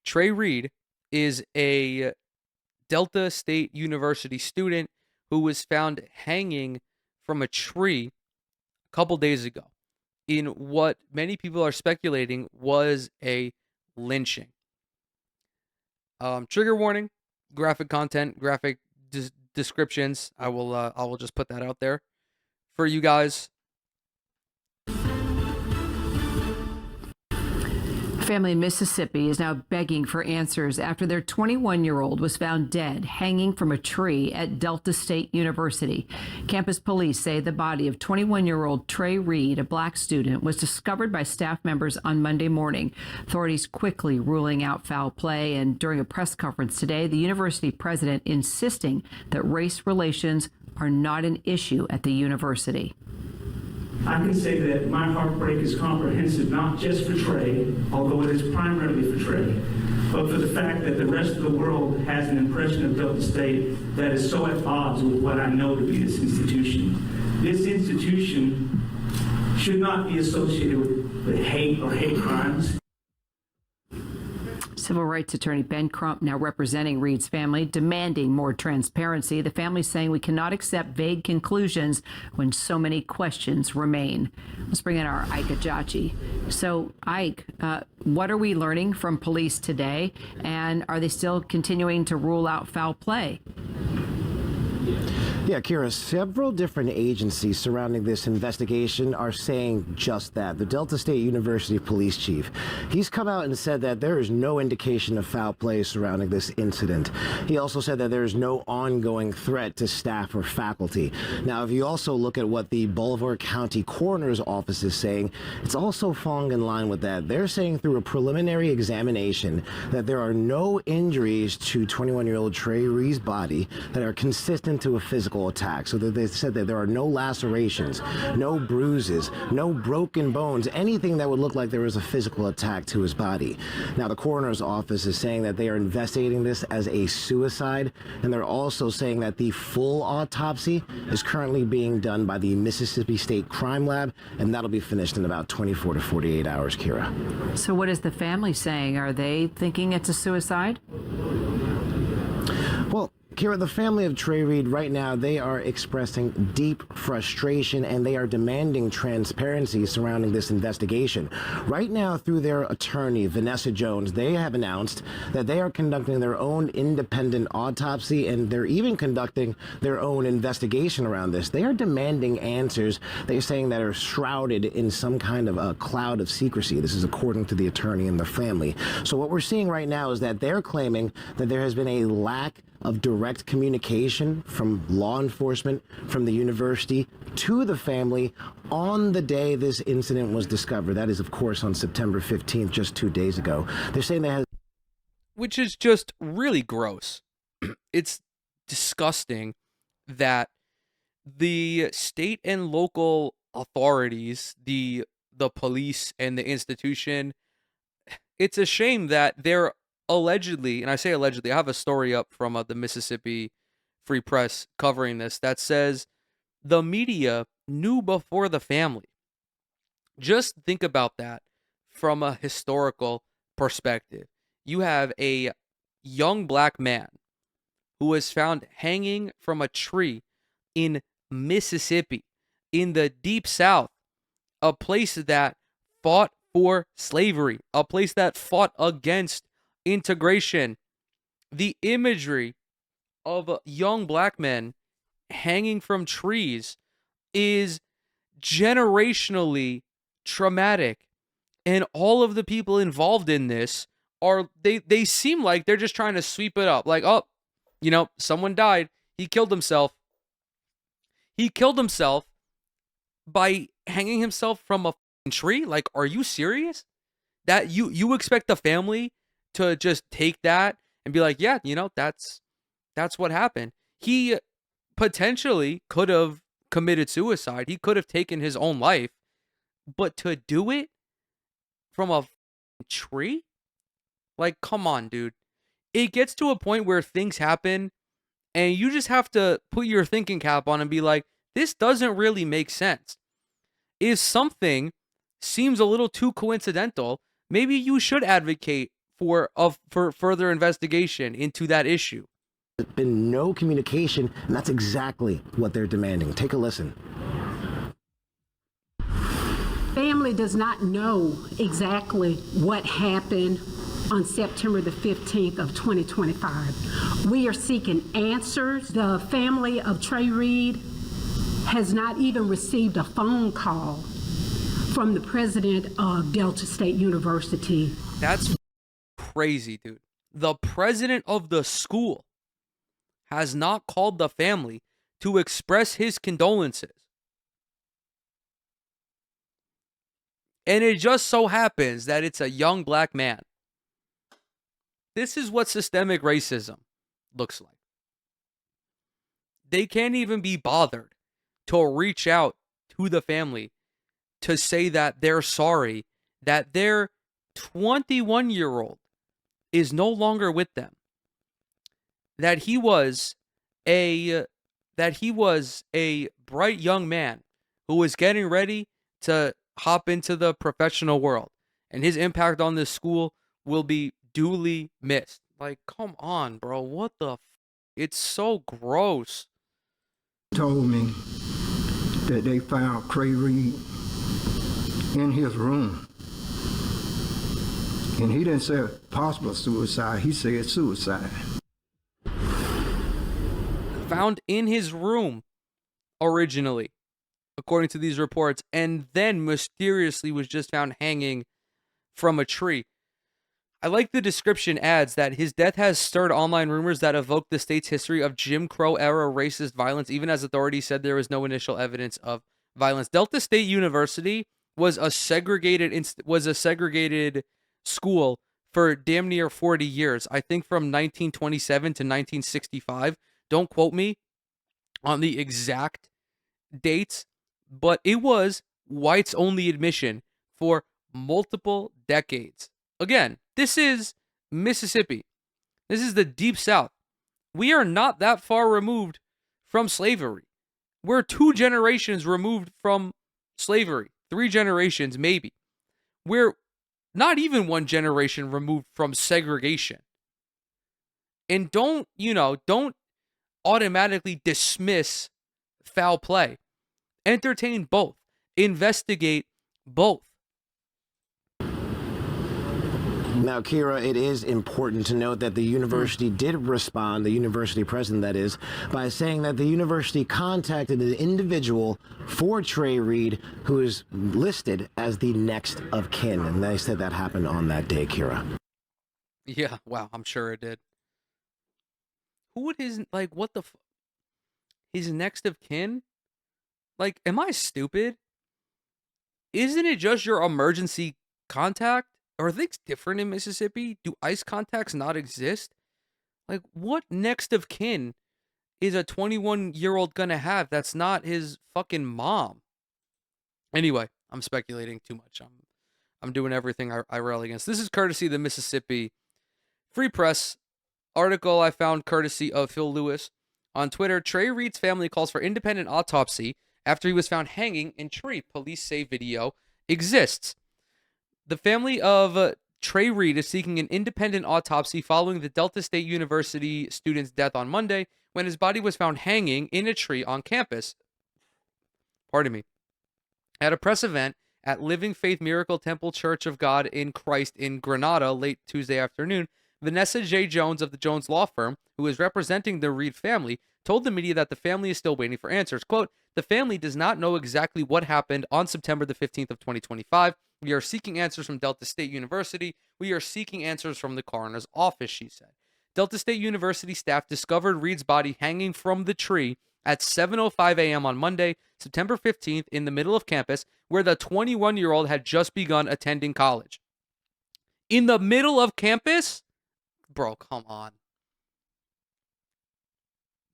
Trey Reed is a Delta State University student who was found hanging from a tree a couple days ago in what many people are speculating was a lynching. Trigger warning, graphic content, graphic descriptions. I will just put that out there for you guys. Family in Mississippi is now begging for answers after their 21-year-old was found dead hanging from a tree at Delta State University. Campus police say the body of 21-year-old Trey Reed, a black student, was discovered by staff members on Monday morning. Authorities quickly ruling out foul play, and during a press conference today, the university president insisting that race relations are not an issue at the university. I can say that my heartbreak is comprehensive, not just for Trey, although it is primarily for Trey, but for the fact that the rest of the world has an impression of Delta State that is so at odds with what I know to be this institution. This institution should not be associated with hate or hate crimes. Civil rights attorney Ben Crump, now representing Reed's family, demanding more transparency. The family saying we cannot accept vague conclusions when so many questions remain. Let's bring in our Ike Ajachi. So, Ike, what are we learning from police today? And are they still continuing to rule out foul play? Yeah, Kira, several different agencies surrounding this investigation are saying just that. The Delta State University police chief, he's come out and said that there is no indication of foul play surrounding this incident. He also said that there is no ongoing threat to staff or faculty. Now, if you also look at what the Bolivar County Coroner's Office is saying, it's also falling in line with that. They're saying through a preliminary examination that there are no injuries to 21-year-old Trey Reed's body that are consistent to a physical attack. So that they said that there are no lacerations, no bruises, no broken bones, anything that would look like there was a physical attack to his body. Now, the coroner's office is saying that they are investigating this as a suicide, and they're also saying that the full autopsy is currently being done by the Mississippi State Crime Lab, and that'll be finished in about 24 to 48 hours, Kira. So what is the family saying? Are they thinking it's a suicide? Well, Kira, the family of Trey Reed right now, they are expressing deep frustration and they are demanding transparency surrounding this investigation. Right now, through their attorney, Vanessa Jones, they have announced that they are conducting their own independent autopsy and they're even conducting their own investigation around this. They are demanding answers, they're saying, that are shrouded in some kind of a cloud of secrecy. This is according to the attorney and the family. So what we're seeing right now is that they're claiming that there has been a lack of direct communication from law enforcement, from the university to the family on the day this incident was discovered. That is, of course, on September 15th, just 2 days ago. They're saying they had... Which is just really gross. It's disgusting that the state and local authorities, the police and the institution, it's a shame that they're allegedly, and I say allegedly, I have a story up from the Mississippi Free Press covering this that says the media knew before the family. Just think about that from a historical perspective. You have a young black man who was found hanging from a tree in Mississippi, in the deep South, a place that fought for slavery, a place that fought against integration. The imagery of young black men hanging from trees is generationally traumatic, and all of the people involved in this are they seem like they're just trying to sweep it up, like, oh, someone died, he killed himself by hanging himself from a tree. Like, are you serious? That you expect the family to just take that and be like, yeah, that's what happened. He potentially could have committed suicide. He could have taken his own life, but to do it from a tree? Like, come on, dude. It gets to a point where things happen and you just have to put your thinking cap on and be like, this doesn't really make sense. If something seems a little too coincidental, maybe you should advocate for further investigation into that issue. There's been no communication, and that's exactly what they're demanding. Take a listen. Family does not know exactly what happened on September the 15th of 2025. We are seeking answers. The family of Trey Reed has not even received a phone call from the president of Delta State University. That's crazy, dude. The president of the school has not called the family to express his condolences. And it just so happens that it's a young black man. This is what systemic racism looks like. They can't even be bothered to reach out to the family to say that they're sorry that their 21-year-old is no longer with them. That he was a bright young man who was getting ready to hop into the professional world, and his impact on this school will be duly missed. Like, come on, bro. What the it's so gross. Told me that they found Trey Reed in his room. And he didn't say possible suicide, he said suicide. Found in his room originally, according to these reports, and then mysteriously was just found hanging from a tree. I like the description adds that his death has stirred online rumors that evoke the state's history of Jim Crow era racist violence, even as authorities said there was no initial evidence of violence. Delta State University was a segregated school for damn near 40 years. I think from 1927 to 1965. Don't quote me on the exact dates, but it was whites only admission for multiple decades. Again, this is Mississippi. This is the Deep South. We are not that far removed from slavery. We're 2 generations removed from slavery. 3 generations, maybe. We're not even 1 generation removed from segregation. And don't automatically dismiss foul play. Entertain both. Investigate both. Now, Kira, it is important to note that the university did respond, the university president that is, by saying that the university contacted an individual for Trey Reed who is listed as the next of kin. And they said that happened on that day, Kira. Yeah, wow, I'm sure it did. Who would his next of kin? Like, am I stupid? Isn't it just your emergency contact? Are things different in Mississippi? Do ICE contacts not exist? Like, what next of kin is a 21-year-old gonna have that's not his fucking mom? Anyway, I'm speculating too much. I'm doing everything I rail against. This is courtesy of the Mississippi Free Press article I found courtesy of Phil Lewis on Twitter. Trey Reed's family calls for independent autopsy after he was found hanging in tree. Police say video exists. The family of Trey Reed is seeking an independent autopsy following the Delta State University student's death on Monday when his body was found hanging in a tree on campus. Pardon me. At a press event at Living Faith Miracle Temple Church of God in Christ in Grenada late Tuesday afternoon, Vanessa J. Jones of the Jones Law Firm, who is representing the Reed family, told the media that the family is still waiting for answers. Quote, "The family does not know exactly what happened on September the 15th of 2025. We are seeking answers from Delta State University. We are seeking answers from the coroner's office," she said. Delta State University staff discovered Reed's body hanging from the tree at 7:05 a.m. on Monday, September 15th, in the middle of campus, where the 21-year-old had just begun attending college. In the middle of campus? Bro, come on.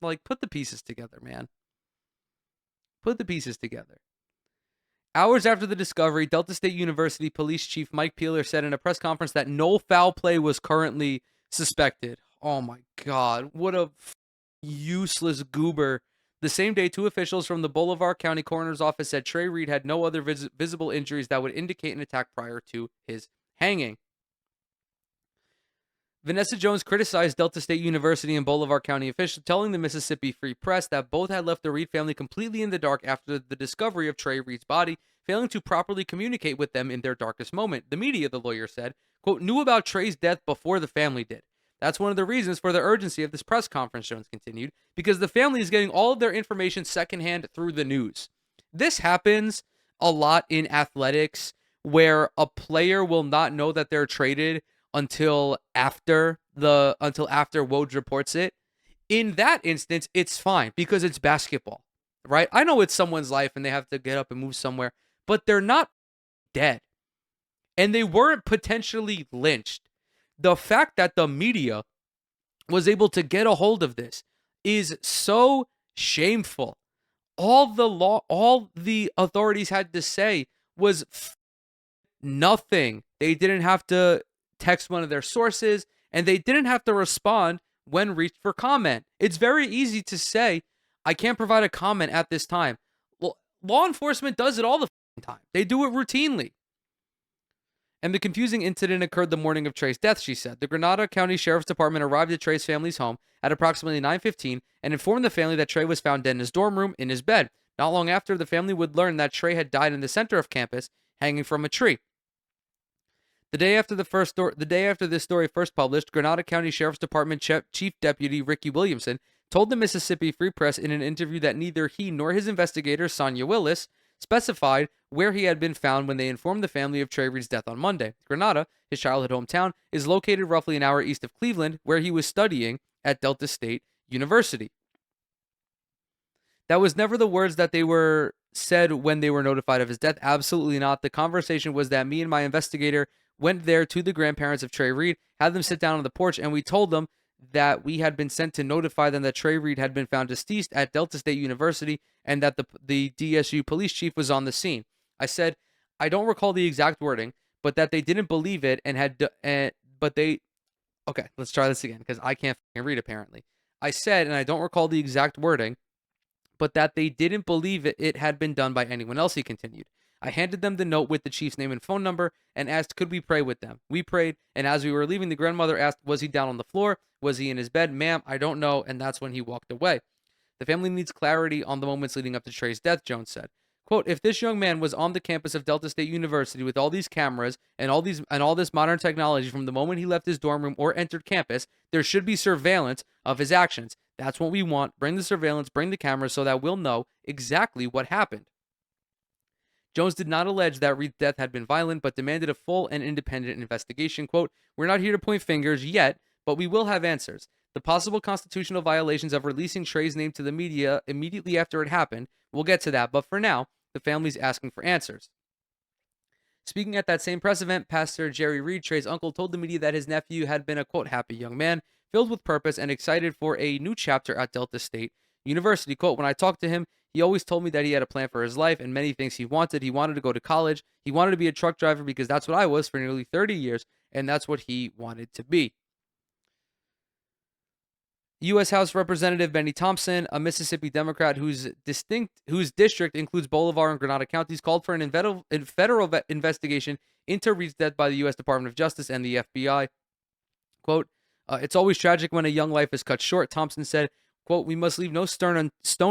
Like, put the pieces together, man. Put the pieces together. Hours after the discovery, Delta State University Police Chief Mike Peeler said in a press conference that no foul play was currently suspected. Oh my God, what a useless goober. The same day, 2 officials from the Bolivar County Coroner's Office said Trey Reed had no other visible injuries that would indicate an attack prior to his hanging. Vanessa Jones criticized Delta State University and Bolivar County officials, telling the Mississippi Free Press that both had left the Reed family completely in the dark after the discovery of Trey Reed's body, failing to properly communicate with them in their darkest moment. The media, the lawyer said, quote, knew about Trey's death before the family did. That's one of the reasons for the urgency of this press conference, Jones continued, because the family is getting all of their information secondhand through the news. This happens a lot in athletics, where a player will not know that they're traded until after Woj reports it. In that instance, it's fine because it's basketball, right? I know it's someone's life and they have to get up and move somewhere, but they're not dead. And they weren't potentially lynched. The fact that the media was able to get a hold of this is so shameful. All the authorities had to say was nothing. They didn't have to text one of their sources, and they didn't have to respond when reached for comment. It's very easy to say, I can't provide a comment at this time. Well, law enforcement does it all the time. They do it routinely. And the confusing incident occurred the morning of Trey's death, she said. The Grenada County Sheriff's Department arrived at Trey's family's home at approximately 9:15 and informed the family that Trey was found dead in his dorm room in his bed. Not long after, the family would learn that Trey had died in the center of campus, hanging from a tree. The day after this story first published, Grenada County Sheriff's Department Chief Deputy Ricky Williamson told the Mississippi Free Press in an interview that neither he nor his investigator, Sonia Willis, specified where he had been found when they informed the family of Trey Reed's death on Monday. Grenada, his childhood hometown, is located roughly an hour east of Cleveland, where he was studying at Delta State University. That was never the words that they were said when they were notified of his death. Absolutely not. The conversation was that me and my investigator went there to the grandparents of Trey Reed, had them sit down on the porch, and we told them that we had been sent to notify them that Trey Reed had been found deceased at Delta State University and that the DSU police chief was on the scene. I said, I don't recall the exact wording, but that they didn't believe it and had, okay, let's try this again because I can't read apparently. I said, and I don't recall the exact wording, but that they didn't believe it had been done by anyone else, he continued. I handed them the note with the chief's name and phone number and asked, could we pray with them? We prayed, and as we were leaving, the grandmother asked, was he down on the floor? Was he in his bed? Ma'am, I don't know, and that's when he walked away. The family needs clarity on the moments leading up to Trey's death, Jones said. Quote, if this young man was on the campus of Delta State University with all these cameras and all this modern technology from the moment he left his dorm room or entered campus, there should be surveillance of his actions. That's what we want. Bring the surveillance, bring the cameras so that we'll know exactly what happened. Jones did not allege that Reed's death had been violent, but demanded a full and independent investigation. Quote, we're not here to point fingers yet, but we will have answers. The possible constitutional violations of releasing Trey's name to the media immediately after it happened, we'll get to that, but for now, the family's asking for answers. Speaking at that same press event, Pastor Jerry Reed, Trey's uncle, told the media that his nephew had been a, quote, happy young man, filled with purpose and excited for a new chapter at Delta State University. Quote, when I talked to him, he always told me that he had a plan for his life and many things he wanted. He wanted to go to college. He wanted to be a truck driver because that's what I was for nearly 30 years, and that's what he wanted to be. U.S. House Representative Benny Thompson, a Mississippi Democrat whose district includes Bolivar and Grenada counties, called for a federal investigation into Reed's death by the U.S. Department of Justice and the FBI. Quote, it's always tragic when a young life is cut short, Thompson said. Quote, we must leave no stone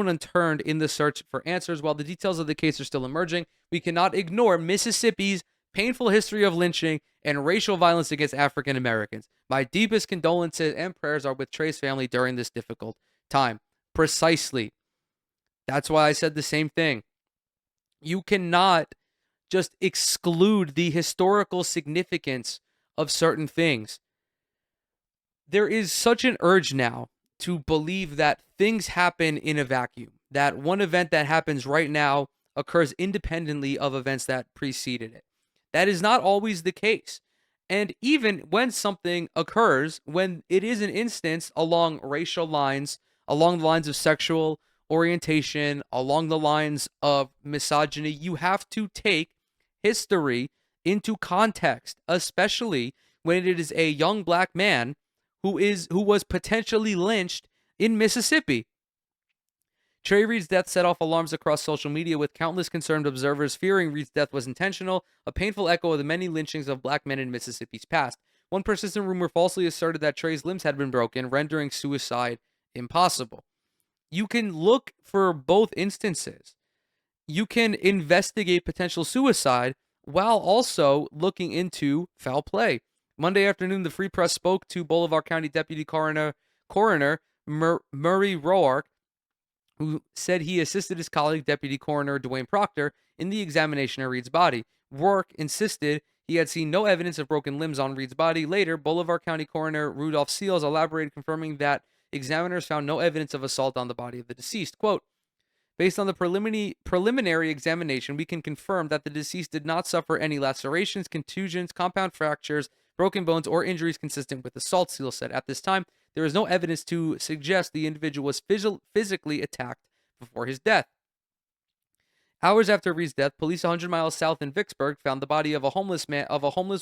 unturned in the search for answers. While the details of the case are still emerging, we cannot ignore Mississippi's painful history of lynching and racial violence against African Americans. My deepest condolences and prayers are with Trey's family during this difficult time. Precisely. That's why I said the same thing. You cannot just exclude the historical significance of certain things. There is such an urge now to believe that things happen in a vacuum, that one event that happens right now occurs independently of events that preceded it. That is not always the case. And even when something occurs, when it is an instance along racial lines, along the lines of sexual orientation, along the lines of misogyny, you have to take history into context, especially when it is a young black man who was potentially lynched in Mississippi. Trey Reed's death set off alarms across social media, with countless concerned observers fearing Reed's death was intentional, a painful echo of the many lynchings of black men in Mississippi's past. One persistent rumor falsely asserted that Trey's limbs had been broken, rendering suicide impossible. You can look for both instances. You can investigate potential suicide while also looking into foul play. Monday afternoon, the Free Press spoke to Bolivar County Deputy Coroner Murray Roark, who said he assisted his colleague, Deputy Coroner Dwayne Proctor, in the examination of Reed's body. Roark insisted he had seen no evidence of broken limbs on Reed's body. Later, Bolivar County Coroner Rudolph Seals elaborated, confirming that examiners found no evidence of assault on the body of the deceased. Quote, based on the preliminary examination, we can confirm that the deceased did not suffer any lacerations, contusions, compound fractures, broken bones, or injuries consistent with assault, Seals said. At this time, there is no evidence to suggest the individual was physically attacked before his death. Hours after Reed's death, police 100 miles south in Vicksburg found the body of a homeless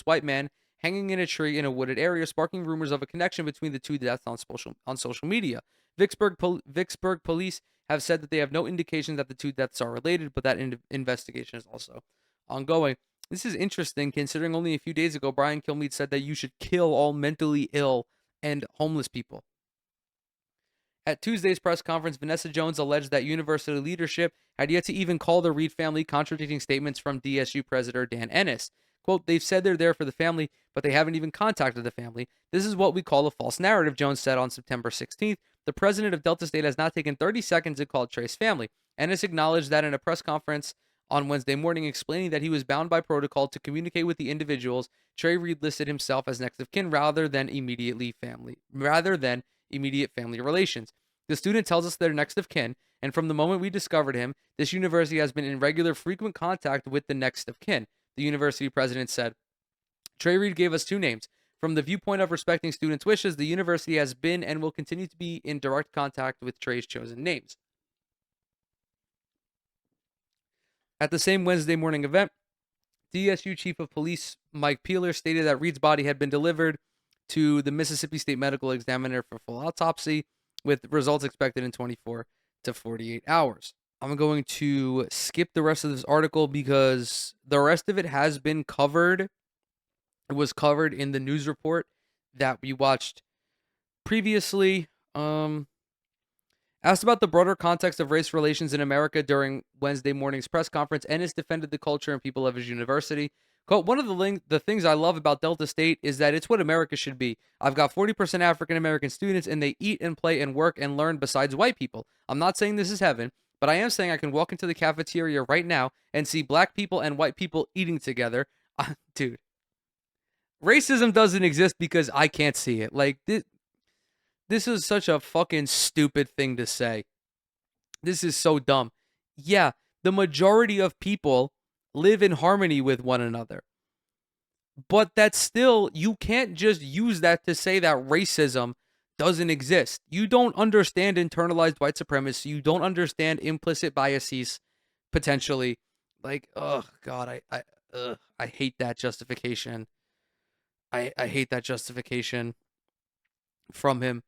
white man hanging in a tree in a wooded area, sparking rumors of a connection between the two deaths on social media. Vicksburg police have said that they have no indication that the two deaths are related, but that investigation is also ongoing. This is interesting, considering only a few days ago, Brian Kilmeade said that you should kill all mentally ill and homeless people. At Tuesday's press conference, Vanessa Jones alleged that university leadership had yet to even call the Reed family, contradicting statements from DSU President Dan Ennis. Quote, they've said they're there for the family, but they haven't even contacted the family. This is what we call a false narrative, Jones said on September 16th. The president of Delta State has not taken 30 seconds to call Trey's family. Ennis acknowledged that in a press conference on Wednesday morning, explaining that he was bound by protocol to communicate with the individuals. Trey Reed listed himself as next of kin rather than immediate family relations. The student tells us they're next of kin, and from the moment we discovered him, this university has been in regular, frequent contact with the next of kin, the university president said. Trey Reed gave us two names. From the viewpoint of respecting students' wishes, the university has been and will continue to be in direct contact with Trey's chosen names. At the same Wednesday morning event, DSU Chief of Police Mike Peeler stated that Reed's body had been delivered to the Mississippi State Medical Examiner for full autopsy, with results expected in 24 to 48 hours. I'm going to skip the rest of this article because the rest of it has been covered. It was covered in the news report that we watched previously. Asked about the broader context of race relations in America during Wednesday morning's press conference, Ennis defended the culture and people of his university. Quote, one of the things I love about Delta State is that it's what America should be. I've got 40% African-American students, and they eat and play and work and learn besides white people. I'm not saying this is heaven, but I am saying I can walk into the cafeteria right now and see black people and white people eating together. Dude, racism doesn't exist because I can't see it. Like, this is such a fucking stupid thing to say. This is so dumb. Yeah, the majority of people live in harmony with one another. But that's still, you can't just use that to say that racism doesn't exist. You don't understand internalized white supremacy. You don't understand implicit biases, potentially. Like, oh God, I hate that justification. I hate that justification from him.